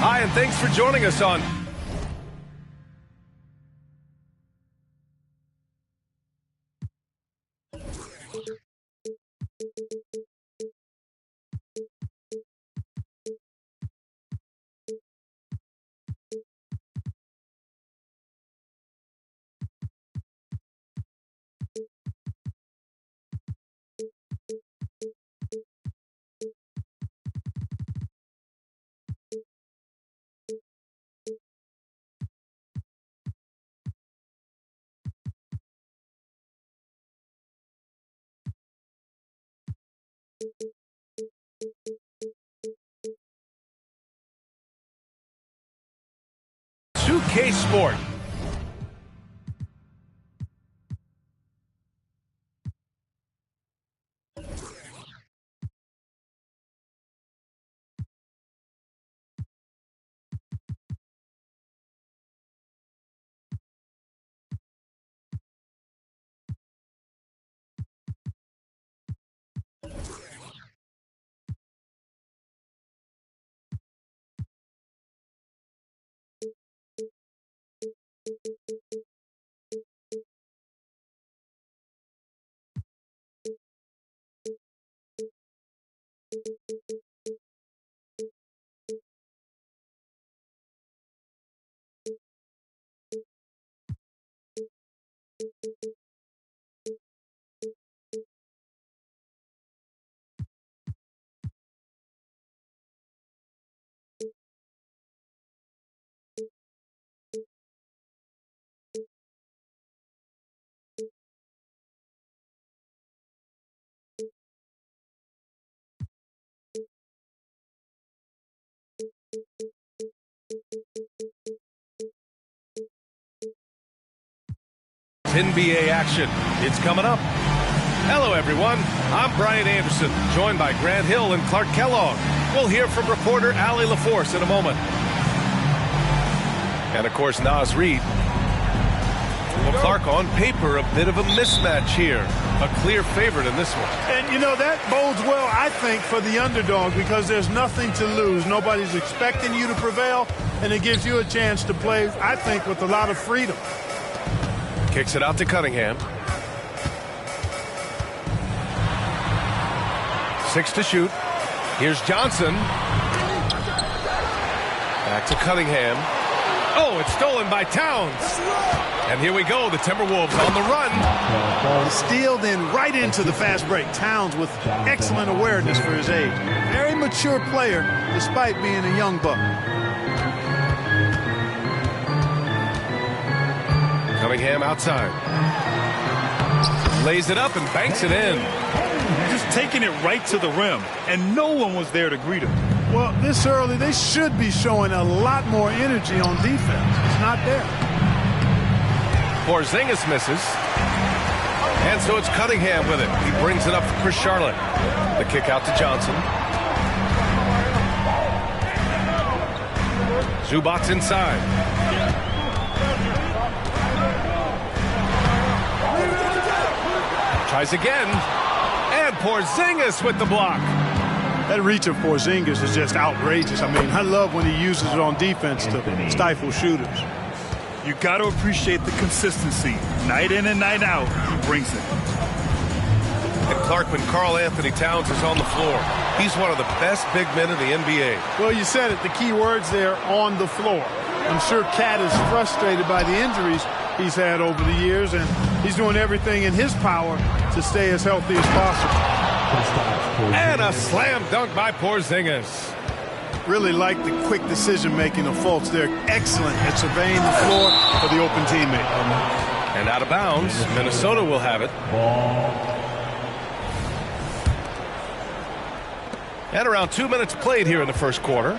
Hi, and thanks for joining us on K Sport. NBA action. It's coming up. Hello, everyone. I'm Brian Anderson, joined by Grant Hill and Clark Kellogg. We'll hear from reporter Allie LaForce in a moment. And, of course, Naz Reid. Well, Clark, on paper, a bit of a mismatch here. A clear favorite in this one. And, you know, that bodes well, I think, for the underdog because there's nothing to lose. Nobody's expecting you to prevail, and it gives you a chance to play, I think, with a lot of freedom. Kicks it out to Cunningham. 6 to shoot. Here's Johnson. Back to Cunningham. Oh, it's stolen by Towns. And here we go, the Timberwolves on the run. The steal then right into the fast break. Towns with excellent awareness for his age. Very mature player despite being a young buck. Cunningham outside. Lays it up and banks it in. Just taking it right to the rim, and no one was there to greet him. Well, this early, they should be showing a lot more energy on defense. It's not there. Porzingis misses. And so it's Cunningham with it. He brings it up for Chris Charlotte. The kick out to Johnson. Zubac inside. Tries again. And Porzingis with the block. That reach of Porzingis is just outrageous. I mean, I love when he uses it on defense to stifle shooters. You got to appreciate the consistency. Night in and night out, he brings it. And Clark, when Karl Anthony Towns is on the floor, he's one of the best big men in the NBA. Well, you said it. The key words there, on the floor. I'm sure Cat is frustrated by the injuries he's had over the years, and he's doing everything in his power to stay as healthy as possible. And a slam dunk by Porzingis. Really like the quick decision-making of Fultz. They're excellent at surveying the floor for the open teammate. And out of bounds, Minnesota will have it. And around 2 minutes played here in the first quarter.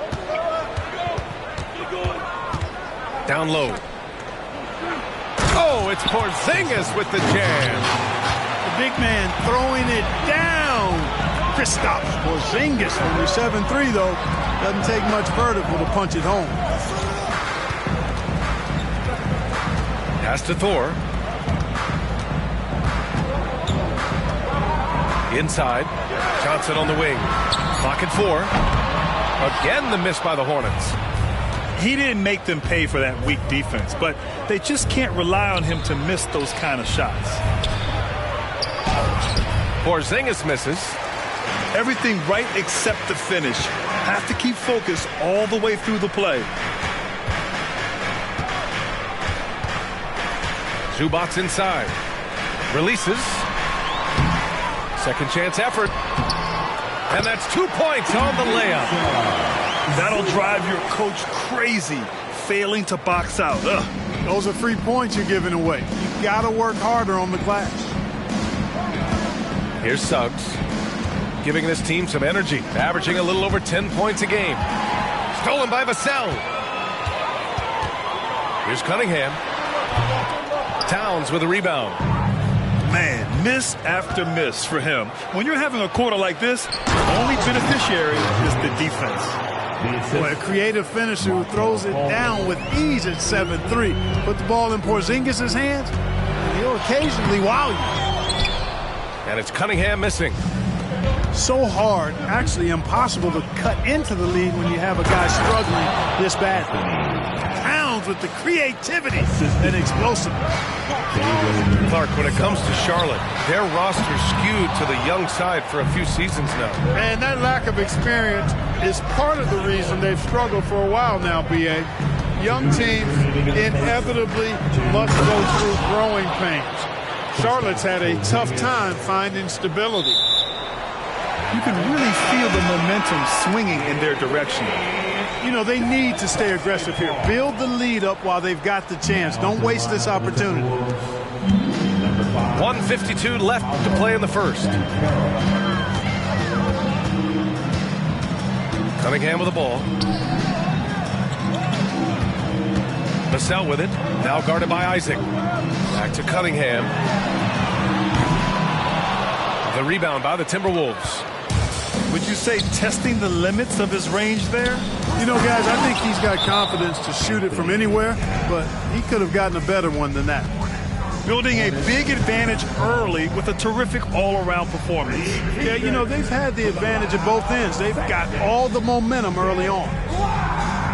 Down low. Oh, it's Porzingis with the jam. The big man throwing it down. Kristaps Porzingis, only 7'3", though. Doesn't take much vertical to punch it home. Pass to Thor. Inside. Johnson on the wing. Clock at 4. Again the miss by the Hornets. He didn't make them pay for that weak defense, but they just can't rely on him to miss those kind of shots. Porzingis misses. Everything right except the finish. Have to keep focused all the way through the play. Zubac's inside. Releases. Second chance effort. And that's 2 points on the layup. That'll drive your coach crazy, failing to box out. Ugh. Those are 3 points you're giving away. You got to work harder on the glass. Here's Suggs, giving this team some energy, averaging a little over 10 points a game. Stolen by Vassell. Here's Cunningham. Towns with a rebound. Man, miss after miss for him. When you're having a quarter like this, the only beneficiary is the defense. Boy, a creative finisher who throws it down with ease at 7-3. Put the ball in Porzingis' hands, and he'll occasionally wow you. And it's Cunningham missing. So hard, actually impossible to cut into the lead when you have a guy struggling this badly. Towns with the creativity and explosiveness. Clark, when it comes to Charlotte, their roster skewed to the young side for a few seasons now. And that lack of experience is part of the reason they've struggled for a while now, B.A. Young teams inevitably must go through growing pains. Charlotte's had a tough time finding stability. You can really feel the momentum swinging in their direction. You know, they need to stay aggressive here. Build the lead up while they've got the chance. Don't waste this opportunity. 1:52 left to play in the first. Cunningham with the ball. Vassell with it. Now guarded by Isaac. Back to Cunningham. The rebound by the Timberwolves. Would you say testing the limits of his range there? You know, guys, I think he's got confidence to shoot it from anywhere, but he could have gotten a better one than that. Building a big advantage early with a terrific all-around performance. Yeah, you know, they've had the advantage at both ends. They've got all the momentum early on.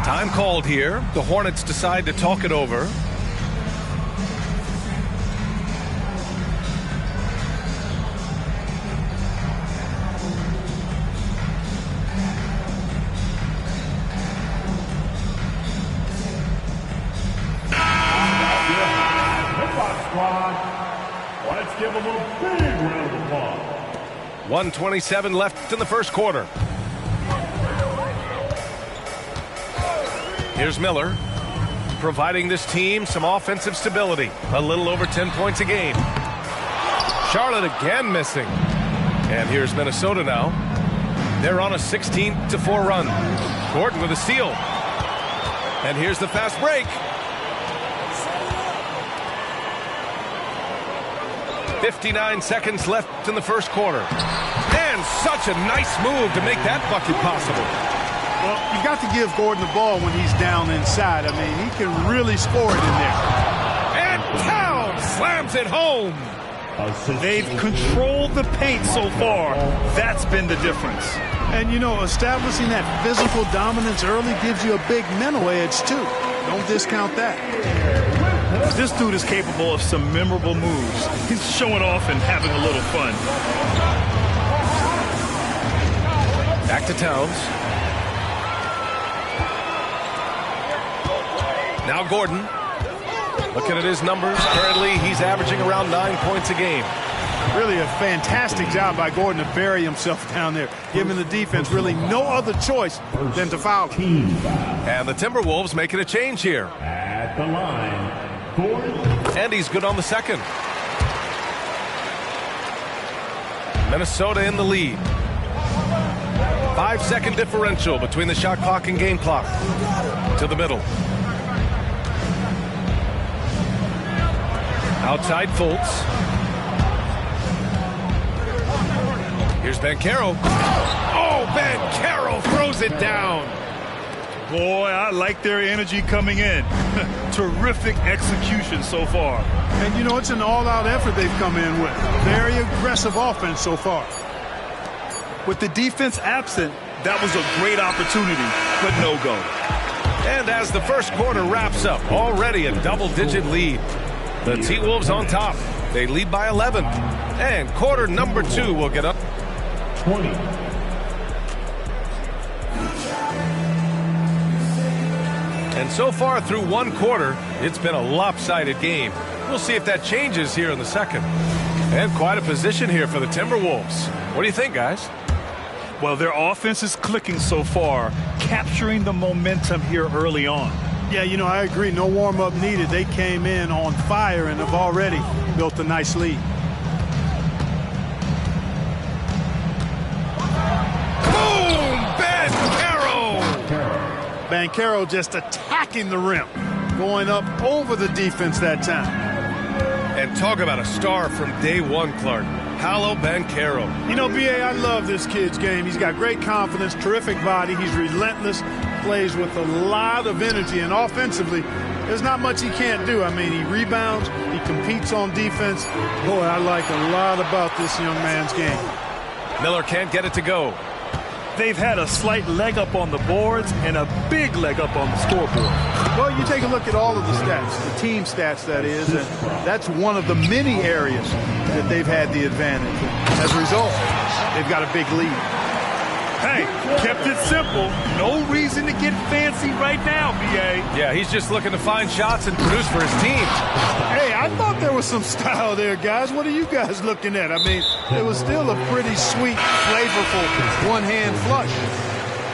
Time called here. The Hornets decide to talk it over. Let's give them a big round of applause. 1:27 left in the first quarter. Here's Miller, providing this team some offensive stability. A little over 10 points a game. Charlotte again missing. And here's Minnesota now. They're on a 16-4 run. Gordon with a steal. And here's the fast break. 59 seconds left in the first quarter. And such a nice move to make that bucket possible. Well, you got to give Gordon the ball when he's down inside. I mean, he can really score it in there. And Towns slams it home. They've controlled the paint so far. That's been the difference. And, you know, establishing that physical dominance early gives you a big mental edge, too. Don't discount that. This dude is capable of some memorable moves. He's showing off and having a little fun. Back to Towns. Now Gordon. Looking at his numbers, currently he's averaging around 9 points a game. Really a fantastic job by Gordon to bury himself down there, giving the defense really no other choice than to foul him. And the Timberwolves making a change here. At the line, Gordon. And he's good on the second. Minnesota in the lead. 5-second differential between the shot clock and game clock. To the middle. Outside Fultz. Here's Banchero. Oh, Banchero throws it down. Boy, I like their energy coming in. Terrific execution so far. And, you know, it's an all-out effort they've come in with. Very aggressive offense so far. With the defense absent, that was a great opportunity, but no go. And as the first quarter wraps up, already a double-digit lead. The T-Wolves on top. They lead by 11. And quarter number 2 will get up. 20. And so far through one quarter, it's been a lopsided game. We'll see if that changes here in the second. And quite a position here for the Timberwolves. What do you think, guys? Well, their offense is clicking so far, capturing the momentum here early on. Yeah, you know, I agree. No warm-up needed. They came in on fire and have already built a nice lead. Boom! Banchero! Banchero just attacking the rim, going up over the defense that time. And talk about a star from day one, Clark. Paolo Banchero. You know, B.A., I love this kid's game. He's got great confidence, terrific body. He's relentless, plays with a lot of energy, and offensively, there's not much he can't do. I mean, he rebounds, he competes on defense. Boy, I like a lot about this young man's game. Miller can't get it to go. They've had a slight leg up on the boards and a big leg up on the scoreboard. Well, you take a look at all of the stats, the team stats, that is, and that's one of the many areas that they've had the advantage. And as a result, they've got a big lead. Hey, kept it simple. No reason to get fancy right now, B.A. Yeah, he's just looking to find shots and produce for his team. Hey, I thought there was some style there, guys. What are you guys looking at? I mean, it was still a pretty sweet, flavorful one-hand flush.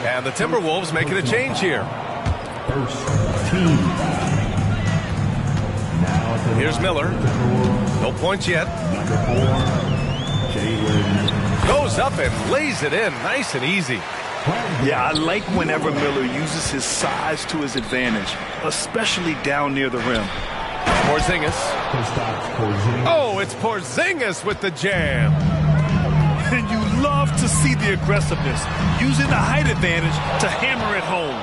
And the Timberwolves making a change here. First team. Now Here's Miller. No points yet. Number 4, Jalen. Goes up and lays it in nice and easy. Yeah, I like whenever Miller uses his size to his advantage, especially down near the rim. Porzingis. Oh, it's Porzingis with the jam. And you love to see the aggressiveness, using the height advantage to hammer it home.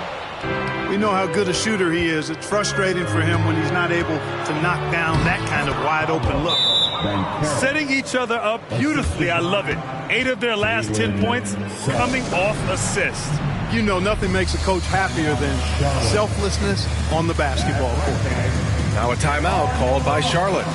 We know how good a shooter he is. It's frustrating for him when he's not able to knock down that kind of wide-open look. Setting each other up beautifully. I love it. 8 of their last 10 points coming off assists. You know, nothing makes a coach happier than selflessness on the basketball court. Now a timeout called by Charlotte.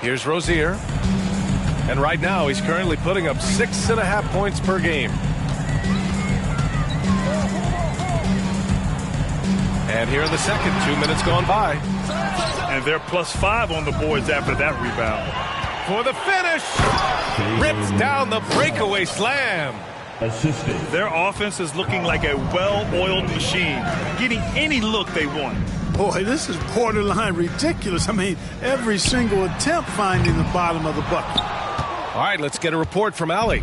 Here's Rozier. And right now, he's currently putting up 6.5 points per game. And here in the second, 2 minutes gone by. And they're +5 on the boards after that rebound. For the finish! Rips down the breakaway slam. Assisted. Their offense is looking like a well-oiled machine, getting any look they want. Boy, this is borderline ridiculous. I mean, every single attempt finding the bottom of the bucket. All right, let's get a report from Allie.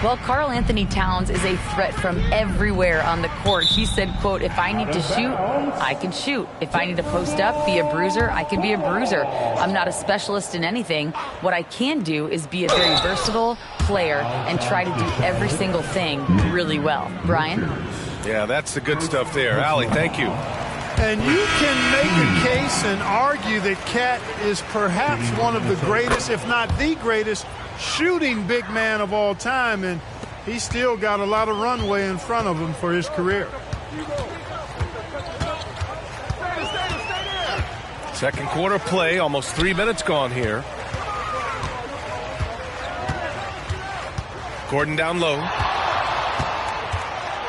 Well, Karl Anthony Towns is a threat from everywhere on the court. He said, quote, if I need to shoot, I can shoot. If I need to post up, be a bruiser, I can be a bruiser. I'm not a specialist in anything. What I can do is be a very versatile player and try to do every single thing really well. Brian? Yeah, that's the good stuff there. Allie, thank you. And you can make a case and argue that Cat is perhaps one of the greatest, if not the greatest, shooting big man of all time, and he's still got a lot of runway in front of him for his career. Second quarter play, almost 3 minutes gone here. Gordon down low.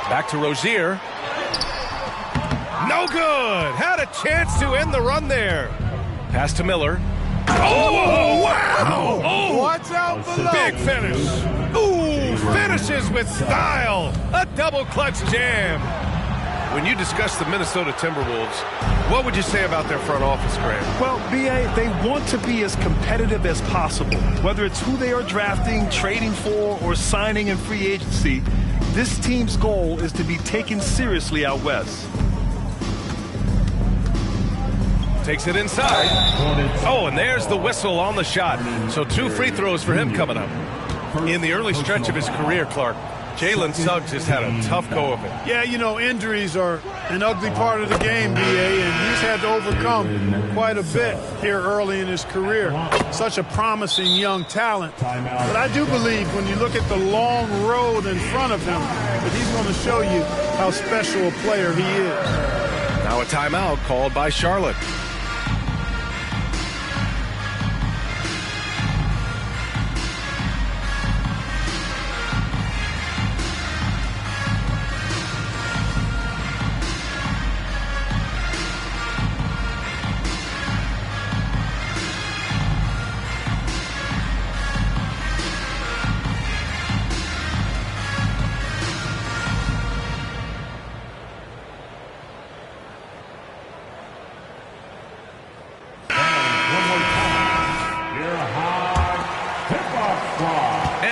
Back to Rozier. No good. Had a chance to end the run there. Pass to Miller. Oh, wow. Oh, Watch out below. big finish. Ooh, finishes with style. A double clutch jam. When you discuss the Minnesota Timberwolves, what would you say about their front office, Grant? Well, B.A., they want to be as competitive as possible. Whether it's who they are drafting, trading for, or signing in free agency, this team's goal is to be taken seriously out west. Takes it inside. Oh, and there's the whistle on the shot. So 2 free throws for him coming up. In the early stretch of his career, Clark, Jalen Suggs has had a tough go of it. Yeah, you know, injuries are an ugly part of the game, B.A., and he's had to overcome quite a bit here early in his career. Such a promising young talent. But I do believe when you look at the long road in front of him, that he's going to show you how special a player he is. Now a timeout called by Charlotte.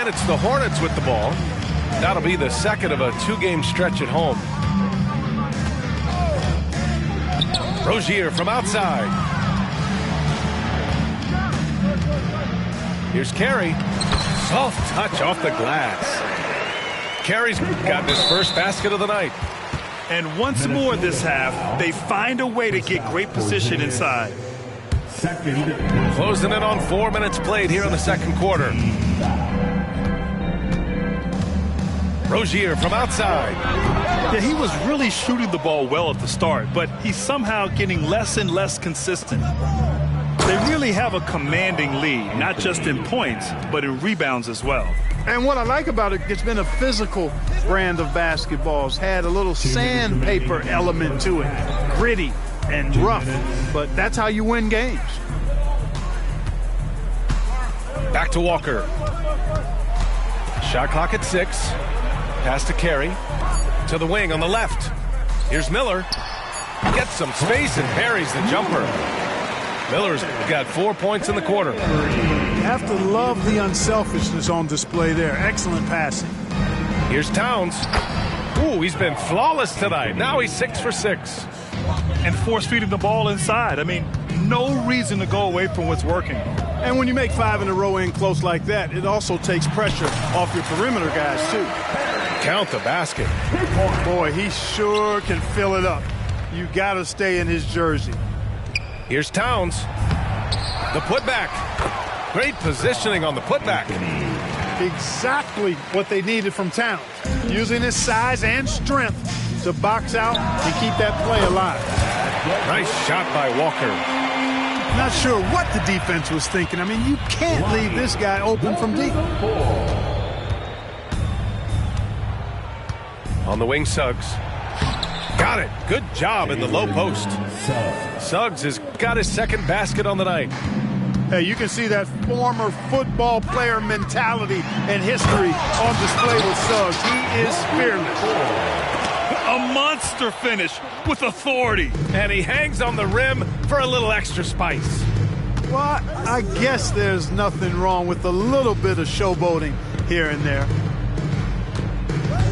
It's the Hornets with the ball. That'll be the second of a 2-game stretch at home. Rozier from outside. Here's Carey. Soft touch off the glass. Carey's got his first basket of the night. And once more this half, they find a way to get great position inside. Closing in on 4 minutes played here in the second quarter. Rozier from outside. Yeah, he was really shooting the ball well at the start, but he's somehow getting less and less consistent. They really have a commanding lead, not just in points, but in rebounds as well. And what I like about it, it's been a physical brand of basketball. It's had a little sandpaper element to it. Gritty and rough, but that's how you win games. Back to Walker. Shot clock at 6. Pass to Carey. To the wing on the left. Here's Miller. Gets some space and parries the jumper. Miller's got 4 points in the quarter. You have to love the unselfishness on display there. Excellent passing. Here's Towns. Ooh, he's been flawless tonight. Now he's 6 for 6. And force-feeding the ball inside. I mean, no reason to go away from what's working. And when you make 5 in a row in close like that, it also takes pressure off your perimeter guys, too. Count the basket. Boy, he sure can fill it up. You got to stay in his jersey. Here's Towns. The putback. Great positioning on the putback. Exactly what they needed from Towns. Using his size and strength to box out and keep that play alive. Nice shot by Walker. Not sure what the defense was thinking. I mean, you can't leave this guy open from deep. On the wing, Suggs. Got it. Good job in the low post. Suggs has got his second basket on the night. Hey, you can see that former football player mentality and history on display with Suggs. He is fearless. A monster finish with authority. And he hangs on the rim for a little extra spice. Well, I guess there's nothing wrong with a little bit of showboating here and there.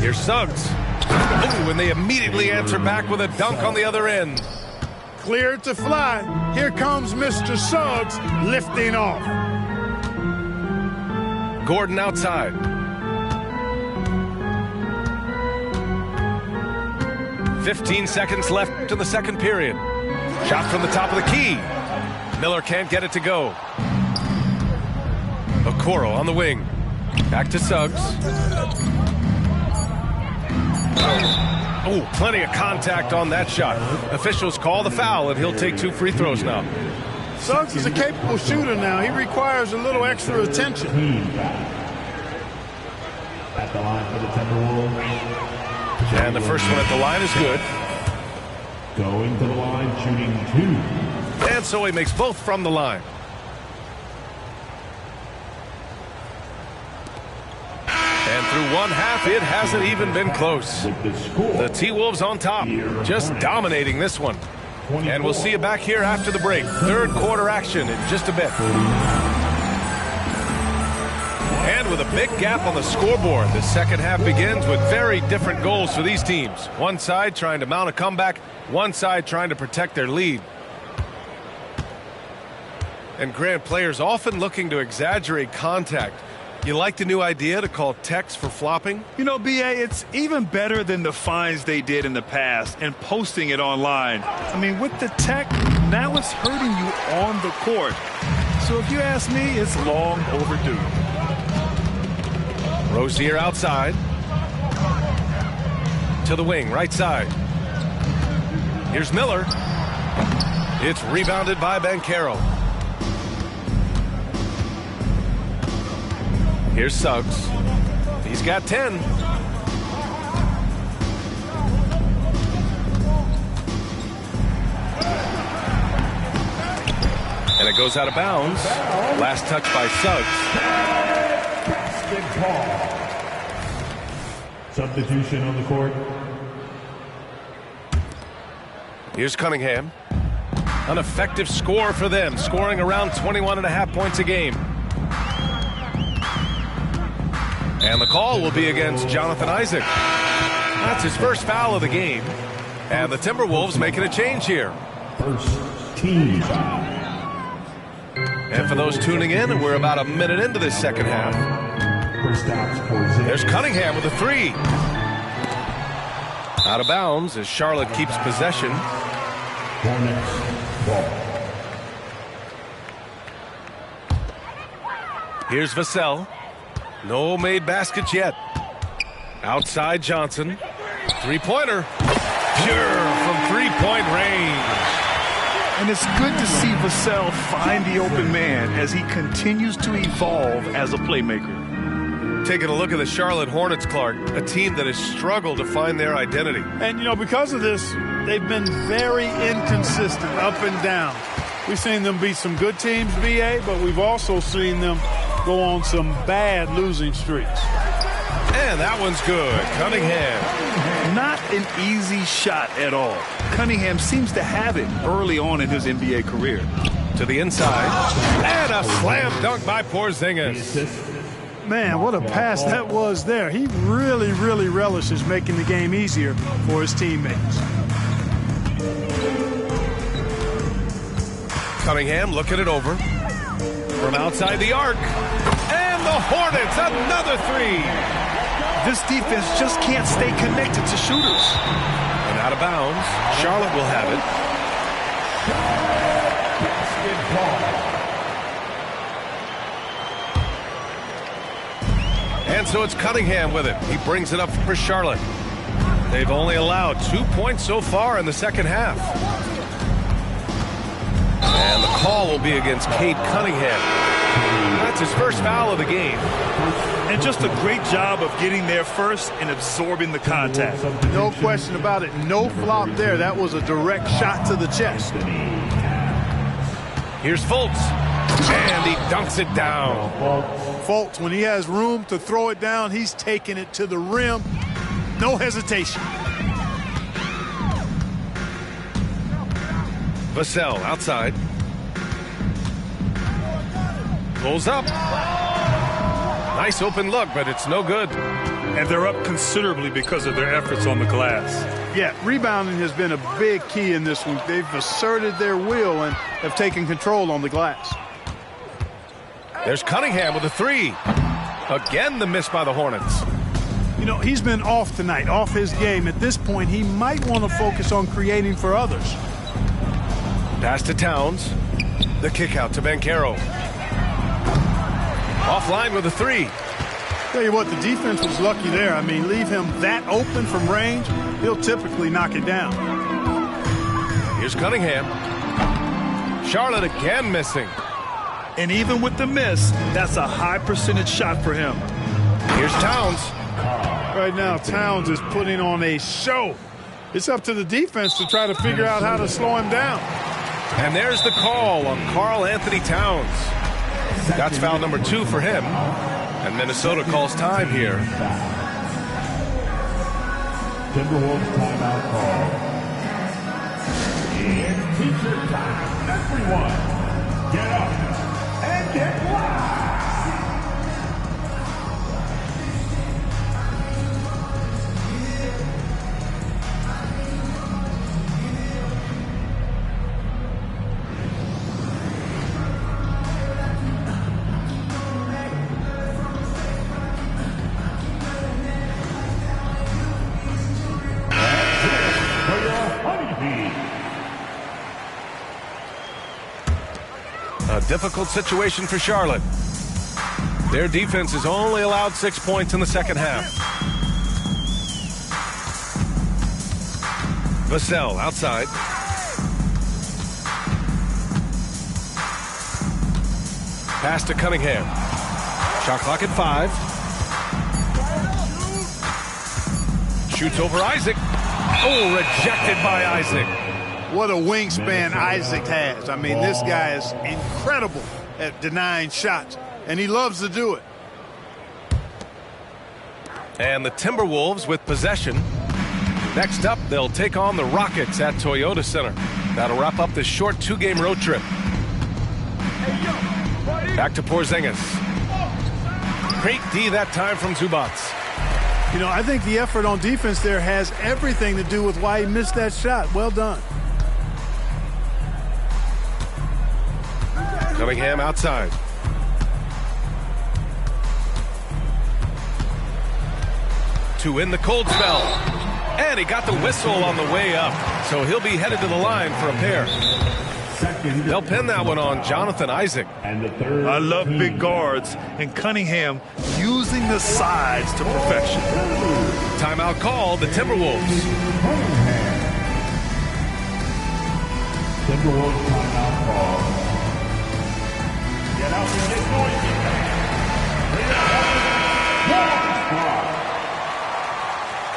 Here's Suggs. Ooh, and they immediately answer back with a dunk on the other end. Cleared to fly. Here comes Mr. Suggs lifting off. Gordon outside. "15 seconds left to the second period. Shot from the top of the key. Miller can't get it to go. Okoro on the wing. Back to Suggs. Oh, plenty of contact on that shot. Officials call the foul, and he'll take 2 free throws now. Suggs is a capable shooter now. He requires a little extra attention. At the line for the Timberwolves. And the first one at the line is good. Going to the line, shooting 2. And so he makes both from the line. And through one half, it hasn't even been close. The T-Wolves on top, just dominating this one. And we'll see you back here after the break. Third quarter action in just a bit. And with a big gap on the scoreboard, the second half begins with very different goals for these teams. One side trying to mount a comeback, one side trying to protect their lead. And Grant, players often looking to exaggerate contact. You like the new idea to call techs for flopping? You know, B.A., it's even better than the fines they did in the past and posting it online. I mean, with the tech, now it's hurting you on the court. So if you ask me, it's long overdue. Rozier outside. To the wing, right side. Here's Miller. It's rebounded by Banchero. Here's Suggs. He's got 10. And it goes out of bounds. Last touch by Suggs. Substitution on the court. Here's Cunningham. An effective score for them, scoring around 21.5 points a game. And the call will be against Jonathan Isaac. That's his first foul of the game. And the Timberwolves making a change here. First team foul. And for those tuning in, we're about a minute into this second half. There's Cunningham with a three. Out of bounds as Charlotte keeps possession. Hornets ball. Here's Vassell. No made baskets yet. Outside Johnson. Three-pointer. Pure from three-point range. And it's good to see Vassell find the open man as he continues to evolve as a playmaker. Taking a look at the Charlotte Hornets, Clark, a team that has struggled to find their identity. And, you know, because of this, they've been very inconsistent, up and down. We've seen them beat some good teams, BA, but we've also seen them go on some bad losing streaks. And that one's good. Cunningham. Not an easy shot at all. Cunningham seems to have it early on in his NBA career. To the inside. And a slam dunk by Porzingis. Man, what a pass that was there. He really, really relishes making the game easier for his teammates. Cunningham looking it over. From outside the arc. And the Hornets, another three. This defense just can't stay connected to shooters. And out of bounds. Charlotte will have it. And so it's Cunningham with it. He brings it up for Charlotte. They've only allowed 2 points so far in the second half. And the call will be against Cade Cunningham. That's his first foul of the game. And just a great job of getting there first and absorbing the contact. No question about it. No flop there. That was a direct shot to the chest. Here's Fultz. And he dunks it down. Fultz, when he has room to throw it down, he's taking it to the rim. No hesitation. Vassell outside. Pulls up. Nice open look, but it's no good. And they're up considerably because of their efforts on the glass. Yeah, rebounding has been a big key in this one. They've asserted their will and have taken control on the glass. There's Cunningham with a three. Again, the miss by the Hornets. You know, he's been off tonight, off his game. At this point, he might want to focus on creating for others. Pass to Towns. The kick out to Banchero. Offline with a three. Tell you what, the defense was lucky there. I mean, leave him that open from range, he'll typically knock it down. Here's Cunningham. Charlotte again missing. And even with the miss, that's a high percentage shot for him. Here's Towns. Right now, Towns is putting on a show. It's up to the defense to try to figure out how to slow him down. And there's the call on Karl Anthony Towns. That's foul number 2 for him. And Minnesota calls time here. Timberwolves timeout call. It's T-shirt time. Everyone, get up and get loud. A difficult situation for Charlotte. Their defense has only allowed 6 points in the second half. Vassell outside. Pass to Cunningham. Shot clock at 5. Shoots over Isaac. Oh, rejected by Isaac. What a wingspan Isaac has. I mean, this guy is incredible at denying shots, and he loves to do it. And the Timberwolves with possession. Next up, they'll take on the Rockets at Toyota Center. That'll wrap up this short 2-game road trip. Back to Porzingis. Great D that time from Zubac. You know, I think the effort on defense there has everything to do with why he missed that shot. Well done. Cunningham outside. To win the cold spell. And he got the whistle on the way up. So he'll be headed to the line for a pair. They'll pin that one on Jonathan Isaac. I love big guards, and Cunningham using the sides to perfection. Timeout called, the Timberwolves. Timberwolves timeout call. Get out and get noisy.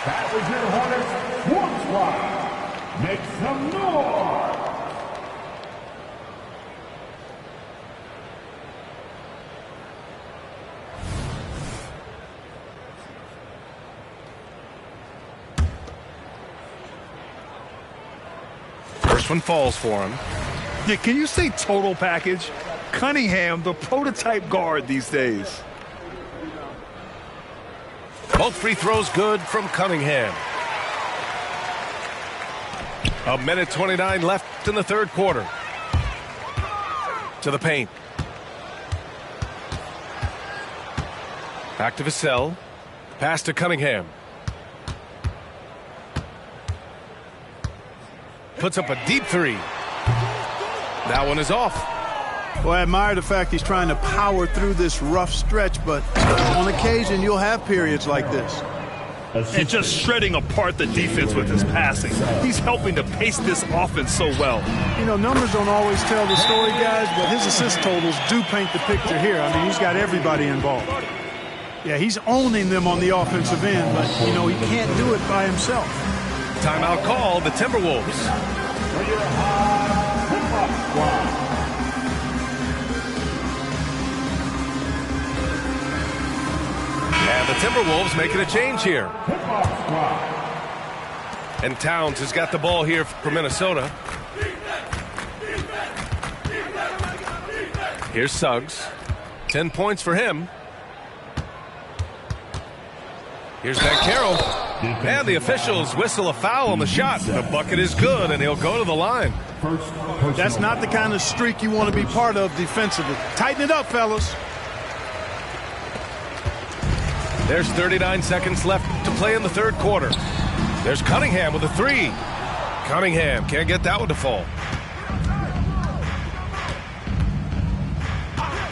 That was your Hornets Swarm Squad. Make some noise. First one falls for him. Yeah, can you say total package? Cunningham, the prototype guard these days. Both free throws good from Cunningham. 1:29 left in the third quarter. To the paint. Back to Vassell. Pass to Cunningham. Puts up a deep three. That one is off. Well, I admire the fact he's trying to power through this rough stretch, but on occasion you'll have periods like this. And just shredding apart the defense with his passing. He's helping to pace this offense so well. You know, numbers don't always tell the story, guys, but his assist totals do paint the picture here. I mean, he's got everybody involved. Yeah, he's owning them on the offensive end, but, you know, he can't do it by himself. Timeout called, the Timberwolves. And the Timberwolves making a change here. And Towns has got the ball here for Minnesota. Here's Suggs. 10 points for him. Here's Banchero. And the officials whistle a foul on the shot. The bucket is good, and he'll go to the line. That's not the kind of streak you want to be part of defensively. Tighten it up, fellas. There's 39 seconds left to play in the third quarter. There's Cunningham with a three. Cunningham can't get that one to fall.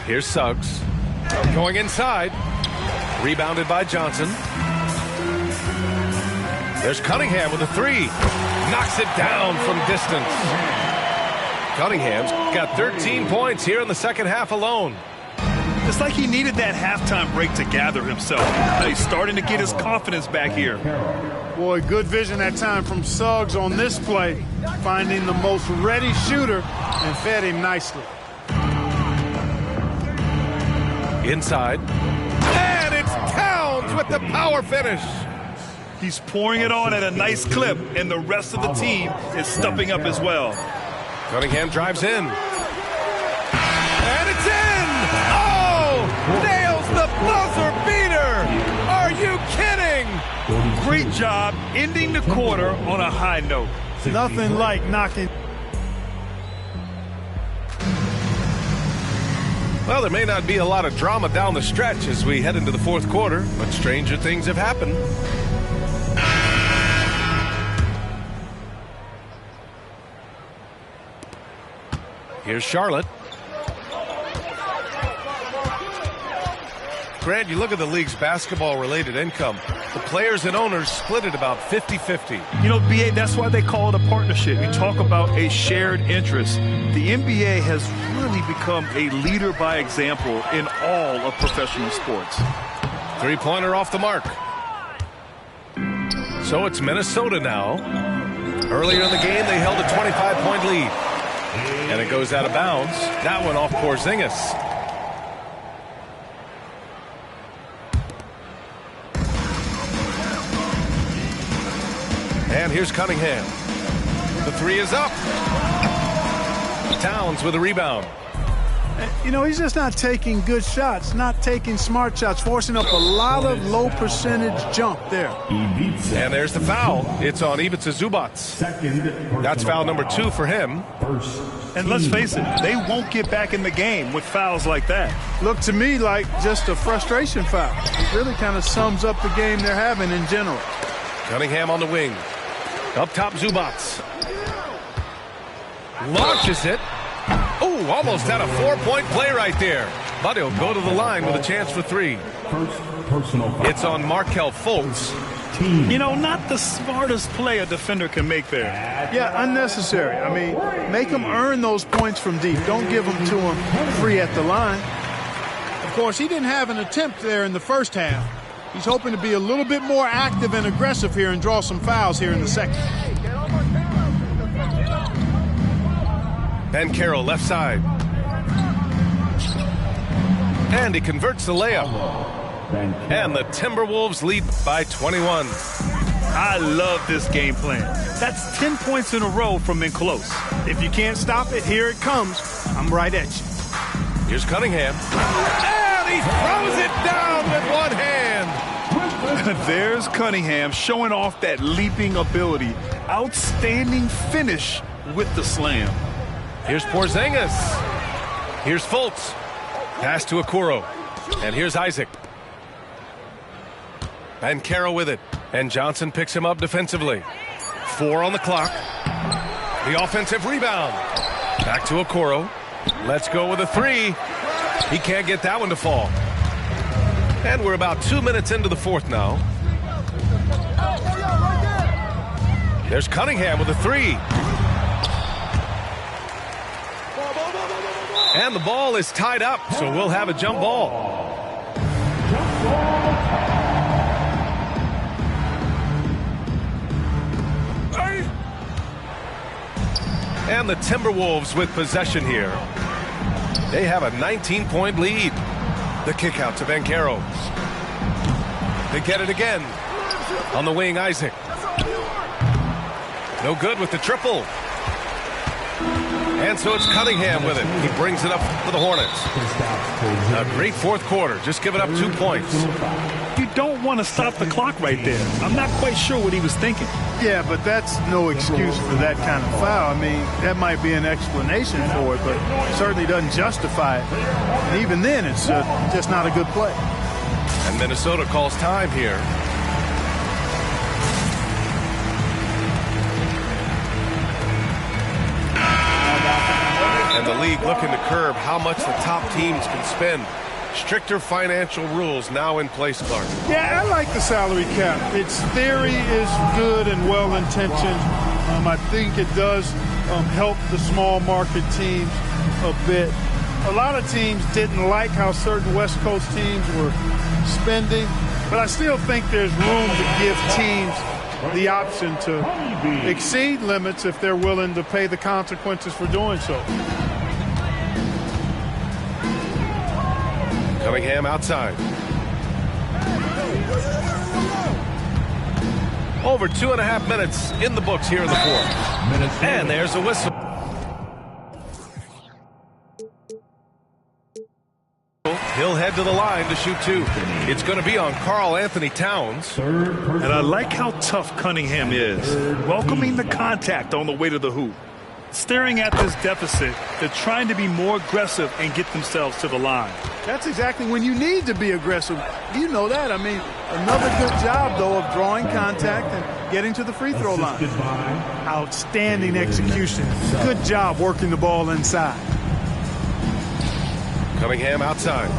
Here's Suggs. Going inside. Rebounded by Johnson. There's Cunningham with a three. Knocks it down from distance. Cunningham's got 13 points here in the second half alone. It's like he needed that halftime break to gather himself. He's starting to get his confidence back here. Boy, good vision that time from Suggs on this play. Finding the most ready shooter and fed him nicely. Inside. And it's Towns with the power finish. He's pouring it on at a nice clip, and the rest of the team is stepping up as well. Cunningham drives in. And it's in! Oh! Nails the buzzer beater! Are you kidding? Great job ending the quarter on a high note. Nothing like knocking. Well, there may not be a lot of drama down the stretch as we head into the fourth quarter, but stranger things have happened. Here's Charlotte. Grant, you look at the league's basketball-related income. The players and owners split it about 50-50. You know, BA, that's why they call it a partnership. You talk about a shared interest. The NBA has really become a leader by example in all of professional sports. Three-pointer off the mark. So it's Minnesota now. Earlier in the game, they held a 25-point lead. And it goes out of bounds. That one off Porzingis. And here's Cunningham. The three is up. Towns with a rebound. You know, he's just not taking good shots, not taking smart shots, forcing up a lot of low percentage jump there. And there's the foul. It's on Ivica Zubac. That's foul number 2 for him. And let's face it, they won't get back in the game with fouls like that. Looked to me like just a frustration foul. It really kind of sums up the game they're having in general. Cunningham on the wing. Up top, Zubac. Launches it. Oh, almost had a 4-point play right there. But he'll go to the line with a chance for 3. It's on Markelle Fultz. You know, not the smartest play a defender can make there. Yeah, unnecessary. I mean, make them earn those points from deep. Don't give them to them free at the line. Of course, he didn't have an attempt there in the first half. He's hoping to be a little bit more active and aggressive here and draw some fouls here in the second. Banchero left side. And he converts the layup. And the Timberwolves lead by 21. I love this game plan. That's 10 points in a row from in close. If you can't stop it, here it comes. I'm right at you. Here's Cunningham. And he throws it down with one hand. There's Cunningham showing off that leaping ability. Outstanding finish with the slam. Here's Porzingis. Here's Fultz. Pass to Okoro. And here's Isaac. Banchero with it. And Johnson picks him up defensively. 4 on the clock. The offensive rebound. Back to Okoro. Let's go with a 3. He can't get that one to fall. And we're about 2 minutes into the fourth now. There's Cunningham with a 3. And the ball is tied up, so we'll have a jump ball. And the Timberwolves with possession here. They have a 19-point lead. The kick out to Banchero. They get it again. On the wing, Isaac. No good with the triple. And so it's Cunningham with it. He brings it up for the Hornets. A great fourth quarter, just giving up 2 points. You don't want to stop the clock right there. I'm not quite sure what he was thinking. Yeah, but that's no excuse for that kind of foul. I mean, that might be an explanation for it, but it certainly doesn't justify it. And even then, it's just not a good play. And Minnesota calls time here. And the league looking to curb how much the top teams can spend. Stricter financial rules now in place, Clark. Yeah, I like the salary cap. Its theory is good and well-intentioned. I think it does help the small market teams a bit. A lot of teams didn't like how certain West Coast teams were spending, but I still think there's room to give teams the option to exceed limits if they're willing to pay the consequences for doing so. Cunningham outside. Over 2.5 minutes in the books here in the fourth. And there's a whistle. He'll head to the line to shoot 2. It's going to be on Karl-Anthony Towns. And I like how tough Cunningham is, welcoming the contact on the way to the hoop. Staring at this deficit, they're trying to be more aggressive and get themselves to the line. That's exactly when you need to be aggressive. You know that. I mean, another good job, though, of drawing contact and getting to the free throw line. Outstanding execution. Good job working the ball inside. Cunningham outside.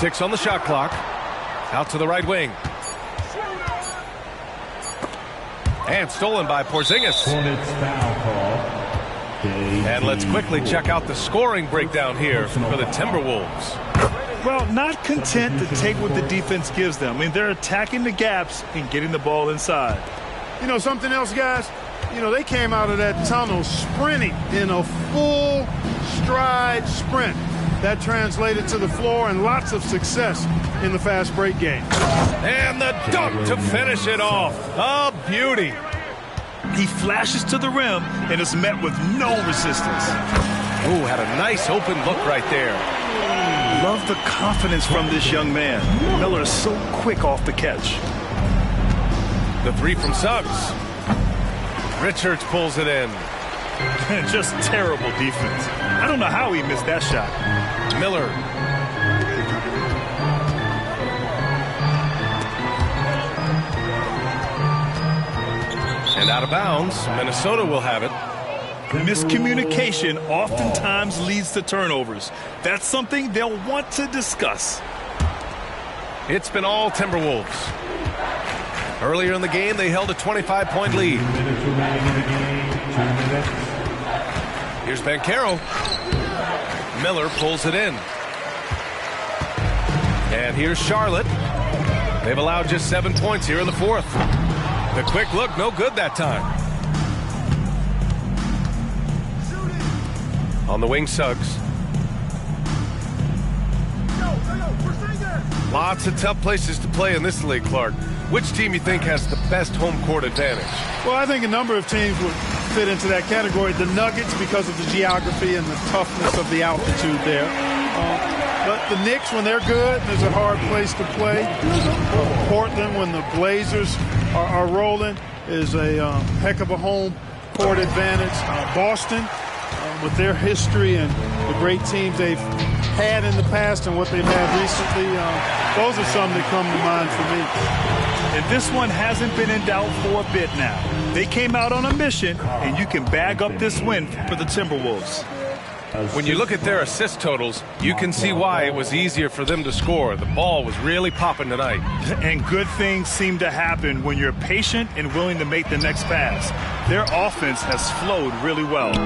6 on the shot clock. Out to the right wing. And stolen by Porzingis. And let's quickly check out the scoring breakdown here for the Timberwolves. Well, not content to take what the defense gives them. I mean, they're attacking the gaps and getting the ball inside. You know, something else, guys? You know, they came out of that tunnel sprinting in a full stride sprint. That translated to the floor and lots of success in the fast break game. And the dunk to finish it off. A beauty. He flashes to the rim and is met with no resistance. Ooh, had a nice open look right there. Love the confidence from this young man. Miller is so quick off the catch. The 3 from Suggs. Richards pulls it in. Just terrible defense. I don't know how he missed that shot. Miller. And out of bounds. Minnesota will have it. Miscommunication oftentimes leads to turnovers. That's something they'll want to discuss. It's been all Timberwolves. Earlier in the game, they held a 25-point lead. Here's Banchero. Miller pulls it in. And here's Charlotte. They've allowed just 7 points here in the fourth. The quick look, no good that time. On the wing, Suggs. Lots of tough places to play in this league, Clark. Which team you think has the best home court advantage? Well, I think a number of teams would fit into that category. The Nuggets, because of the geography and the toughness of the altitude there. But the Knicks, when they're good, is a hard place to play. Portland, when the Blazers are rolling, is a heck of a home court advantage. Boston, with their history and the great teams they've had in the past and what they've had recently, those are some that come to mind for me. And this one hasn't been in doubt for a bit now. They came out on a mission, and you can bag up this win for the Timberwolves. When you look at their assist totals, you can see why it was easier for them to score. The ball was really popping tonight. And good things seem to happen when you're patient and willing to make the next pass. Their offense has flowed really well.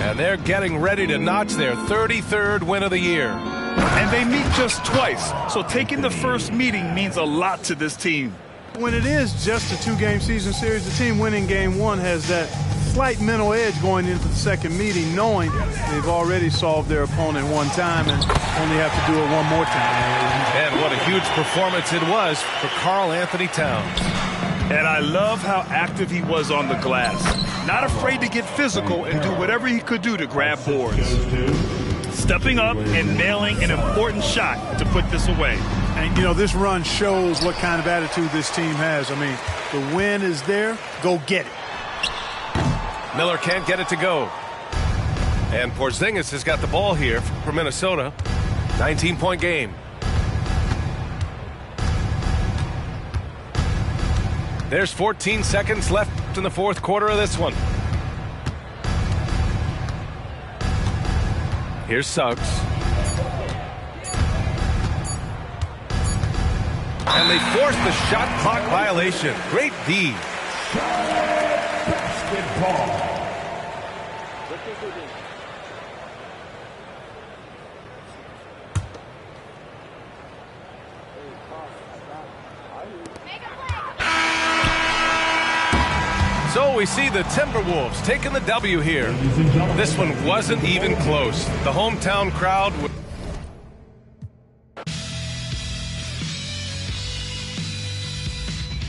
And they're getting ready to notch their 33rd win of the year. And they meet just twice, so taking the first meeting means a lot to this team. When it is just a 2-game season series, the team winning game 1 has that slight mental edge going into the second meeting, knowing they've already solved their opponent one time and only have to do it one more time. And what a huge performance it was for Karl Anthony Towns. And I love how active he was on the glass. Not afraid to get physical and do whatever he could do to grab boards. Stepping up and nailing an important shot to put this away. And, you know, this run shows what kind of attitude this team has. I mean, the win is there. Go get it. Miller can't get it to go. And Porzingis has got the ball here for Minnesota. 19-point game. There's 14 seconds left in the fourth quarter of this one. Here's Suggs. And they force the shot clock violation. Great D. Basketball. So we see the Timberwolves taking the W here. This one wasn't even close. The hometown crowd